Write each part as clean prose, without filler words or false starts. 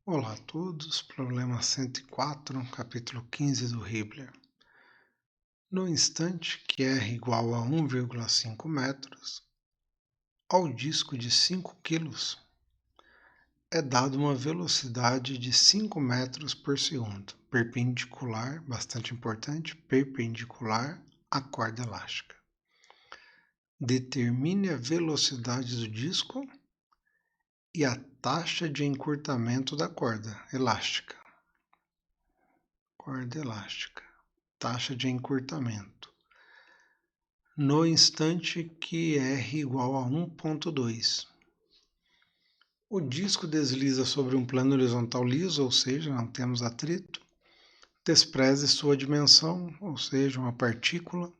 Olá a todos, problema 104, capítulo 15 do Hibbeler. No instante que r igual a 1,5 metros, ao disco de 5 kg é dado uma velocidade de 5 metros por segundo, perpendicular, bastante importante, perpendicular à corda elástica. Determine a velocidade do disco e a taxa de encurtamento da corda elástica. Corda elástica. Taxa de encurtamento. No instante que r igual a 1,2. O disco desliza sobre um plano horizontal liso, ou seja, não temos atrito. Despreze sua dimensão, ou seja, uma partícula.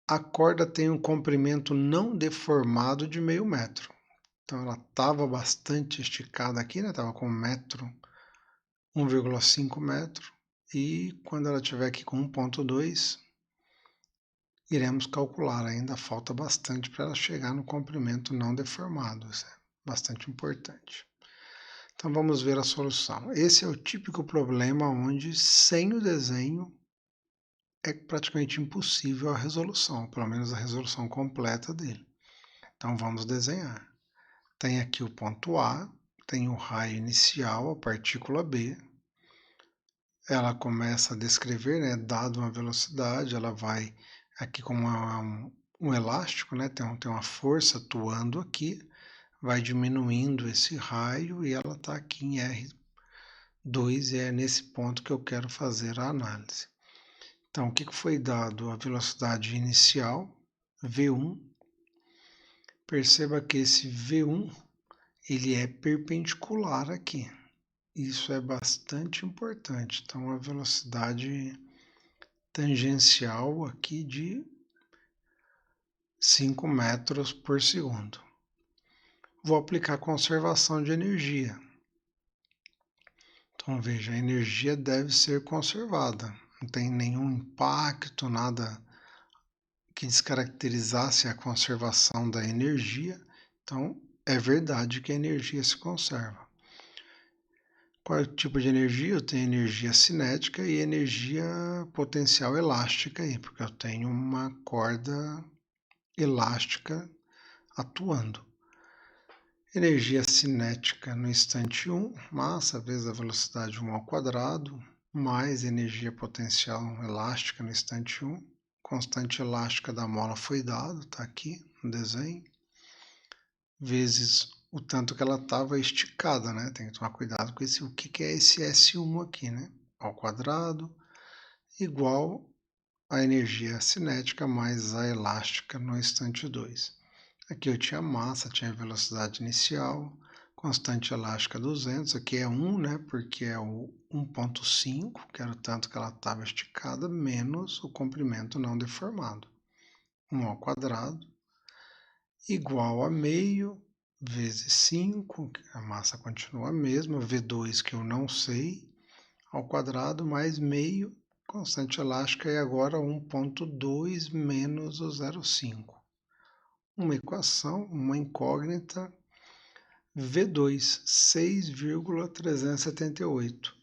A corda tem um comprimento não deformado de meio metro. Então ela estava bastante esticada aqui, né? Estava com 1,5 metro. E quando ela estiver aqui com 1,2, iremos calcular. Ainda falta bastante para ela chegar no comprimento não deformado. Isso é bastante importante. Então vamos ver a solução. Esse é o típico problema onde sem o desenho é praticamente impossível a resolução, pelo menos a resolução completa dele. Então vamos desenhar. Tem aqui o ponto A, tem o raio inicial, a partícula B. Ela começa a descrever, né, dado uma velocidade, ela vai aqui com um elástico, né, tem uma força atuando aqui, vai diminuindo esse raio e ela está aqui em R2 e é nesse ponto que eu quero fazer a análise. Então, o que foi dado? A velocidade inicial, V1. Perceba que esse V1 ele é perpendicular aqui. Isso é bastante importante. Então, a velocidade tangencial aqui de 5 metros por segundo. Vou aplicar conservação de energia. Então, veja, a energia deve ser conservada. Não tem nenhum impacto, nada que descaracterizasse a conservação da energia. Então, é verdade que a energia se conserva. Qual é o tipo de energia? Eu tenho energia cinética e energia potencial elástica aí, porque eu tenho uma corda elástica atuando. Energia cinética no instante 1, massa vezes a velocidade 1 ao quadrado, mais energia potencial elástica no instante 1, constante elástica da mola foi dado, está aqui no desenho, vezes o tanto que ela estava esticada, né? Tem que tomar cuidado com esse, o que é esse S1 aqui, né? Ao quadrado, igual a energia cinética mais a elástica no instante 2. Aqui eu tinha massa, tinha velocidade inicial, constante elástica 200, aqui é 1, né, porque é o 1,5, que era o tanto que ela estava esticada, menos o comprimento não deformado. 1 ao quadrado, igual a meio, vezes 5, a massa continua a mesma, V2 que eu não sei, ao quadrado, mais meio, constante elástica, e agora 1,2 menos o 0,5. Uma equação, uma incógnita, V2, 6,378.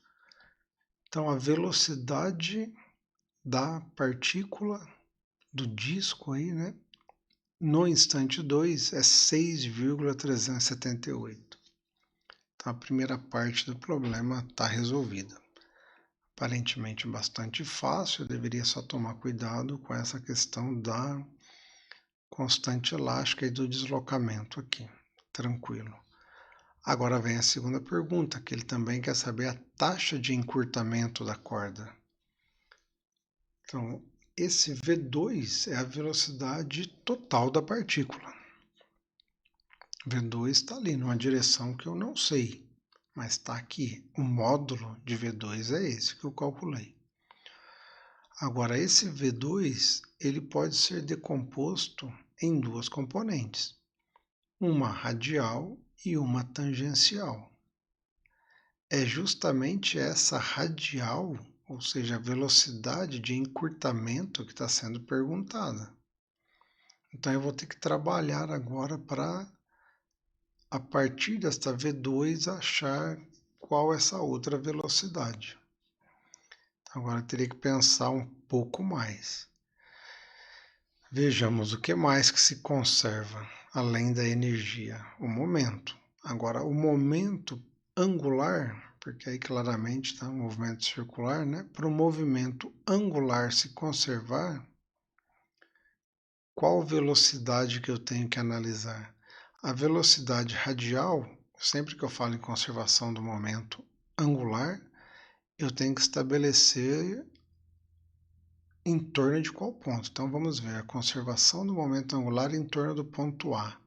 Então, a velocidade da partícula do disco aí, né, no instante 2 é 6,378. Então, a primeira parte do problema está resolvida. Aparentemente bastante fácil, eu deveria só tomar cuidado com essa questão da constante elástica e do deslocamento aqui. Tranquilo. Agora vem a segunda pergunta, que ele também quer saber a taxa de encurtamento da corda. Então, esse V2 é a velocidade total da partícula. V2 está ali numa direção que eu não sei, mas está aqui. O módulo de V2 é esse que eu calculei. Agora, esse V2 ele pode ser decomposto em duas componentes, uma radial e uma tangencial. É justamente essa radial, ou seja, a velocidade de encurtamento que está sendo perguntada. Então eu vou ter que trabalhar agora para, a partir desta V2, achar qual essa outra velocidade. Agora eu teria que pensar um pouco mais. Vejamos o que mais que se conserva, além da energia. O momento. Agora, o momento angular, porque aí claramente está um movimento circular, né? Para o movimento angular se conservar, qual velocidade que eu tenho que analisar? A velocidade radial, sempre que eu falo em conservação do momento angular, eu tenho que estabelecer em torno de qual ponto. Então vamos ver a conservação do momento angular em torno do ponto A.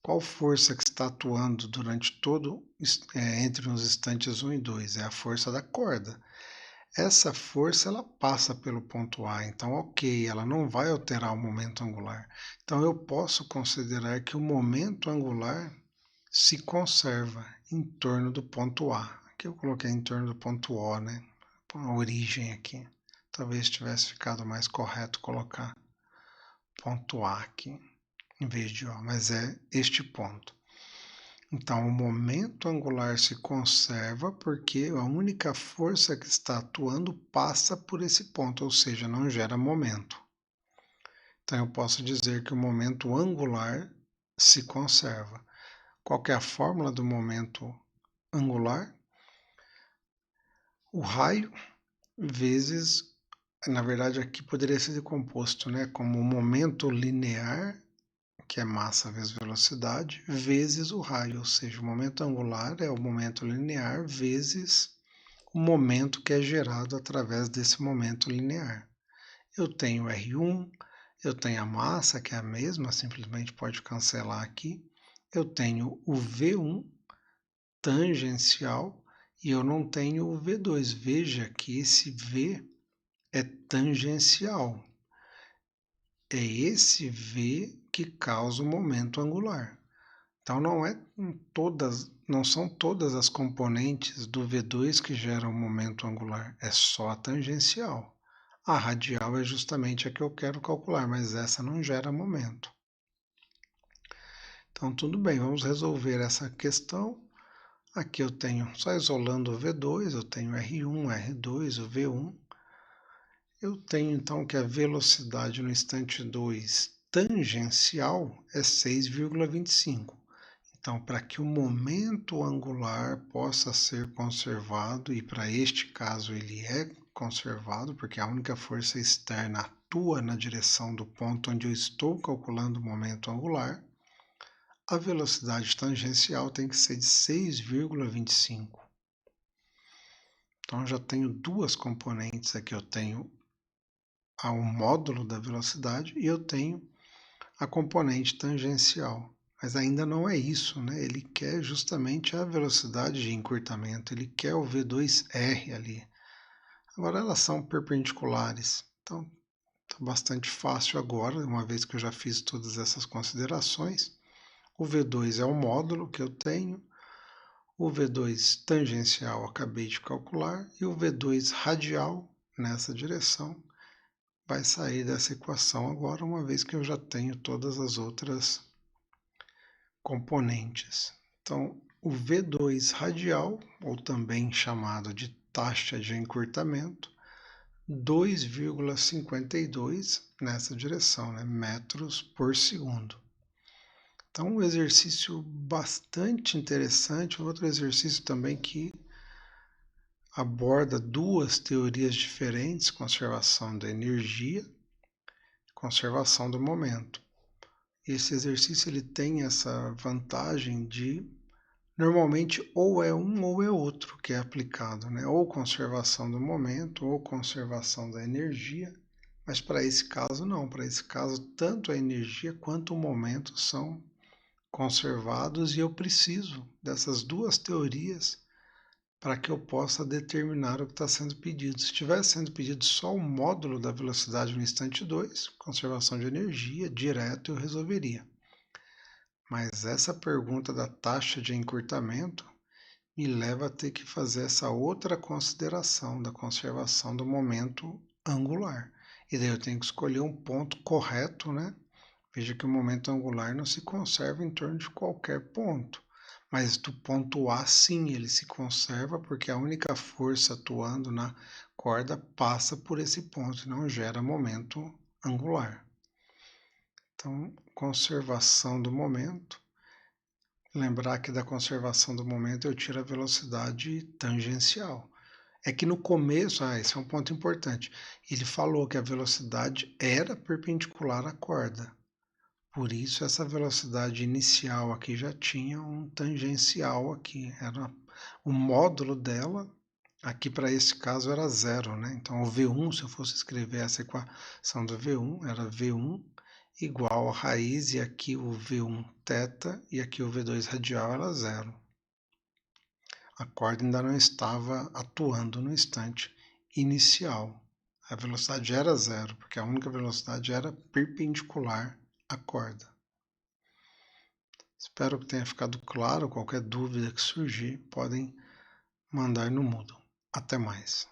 Qual força que está atuando durante todo, entre os instantes 1 e 2? É a força da corda. Essa força ela passa pelo ponto A, então ok, ela não vai alterar o momento angular. Então eu posso considerar que o momento angular se conserva em torno do ponto A. Aqui eu coloquei em torno do ponto O, né? A origem aqui. Talvez tivesse ficado mais correto colocar ponto A aqui, em vez de O, mas é este ponto. Então, o momento angular se conserva porque a única força que está atuando passa por esse ponto, ou seja, não gera momento. Então, eu posso dizer que o momento angular se conserva. Qual que é a fórmula do momento angular? O raio vezes, na verdade, aqui poderia ser decomposto, né, como o momento linear, que é massa vezes velocidade, vezes o raio, ou seja, o momento angular é o momento linear vezes o momento que é gerado através desse momento linear. Eu tenho R1, eu tenho a massa, que é a mesma, simplesmente pode cancelar aqui. Eu tenho o V1 tangencial e eu não tenho o V2. Veja que esse V é tangencial. É esse V que causa o momento angular. Então não são todas as componentes do V2 que geram o momento angular, é só a tangencial. A radial é justamente a que eu quero calcular, mas essa não gera momento. Então tudo bem, vamos resolver essa questão. Aqui eu tenho, só isolando o V2, eu tenho R1, R2, o V1. Eu tenho então que a velocidade no instante 2 tangencial é 6,25. Então, para que o momento angular possa ser conservado, e para este caso ele é conservado, porque a única força externa atua na direção do ponto onde eu estou calculando o momento angular, a velocidade tangencial tem que ser de 6,25. Então, eu já tenho duas componentes aqui. Eu tenho o módulo da velocidade e eu tenho a componente tangencial. Mas ainda não é isso, né? Ele quer justamente a velocidade de encurtamento, ele quer o V2R ali. Agora elas são perpendiculares, então está bastante fácil agora, uma vez que eu já fiz todas essas considerações. O V2 é o módulo que eu tenho, o V2 tangencial acabei de calcular e o V2 radial nessa direção vai sair dessa equação agora, uma vez que eu já tenho todas as outras componentes. Então, o V2 radial, ou também chamado de taxa de encurtamento, 2,52 nessa direção, né? Metros por segundo. Então, um exercício bastante interessante, outro exercício também que aborda duas teorias diferentes, conservação da energia, conservação do momento. Esse exercício ele tem essa vantagem de normalmente ou é um ou é outro que é aplicado, né? Ou conservação do momento ou conservação da energia, mas para esse caso não, para esse caso tanto a energia quanto o momento são conservados e eu preciso dessas duas teorias para que eu possa determinar o que está sendo pedido. Se estivesse sendo pedido só o módulo da velocidade no instante 2, conservação de energia, direto eu resolveria. Mas essa pergunta da taxa de encurtamento me leva a ter que fazer essa outra consideração da conservação do momento angular. E daí eu tenho que escolher um ponto correto, né? Veja que o momento angular não se conserva em torno de qualquer ponto, Mas do ponto A, sim, ele se conserva porque a única força atuando na corda passa por esse ponto e não gera momento angular. Então, conservação do momento. Lembrar que da conservação do momento eu tiro a velocidade tangencial. É que no começo, esse é um ponto importante, ele falou que a velocidade era perpendicular à corda. Por isso essa velocidade inicial aqui já tinha um tangencial aqui, era o módulo dela, aqui para esse caso era zero, né? Então o V1, se eu fosse escrever essa equação do V1, era V1 igual a raiz, e aqui o V1 θ, e aqui o V2 radial era zero. A corda ainda não estava atuando no instante inicial. A velocidade era zero, porque a única velocidade era perpendicular à corda. Espero que tenha ficado claro. Qualquer dúvida que surgir, podem mandar no Moodle. Até mais.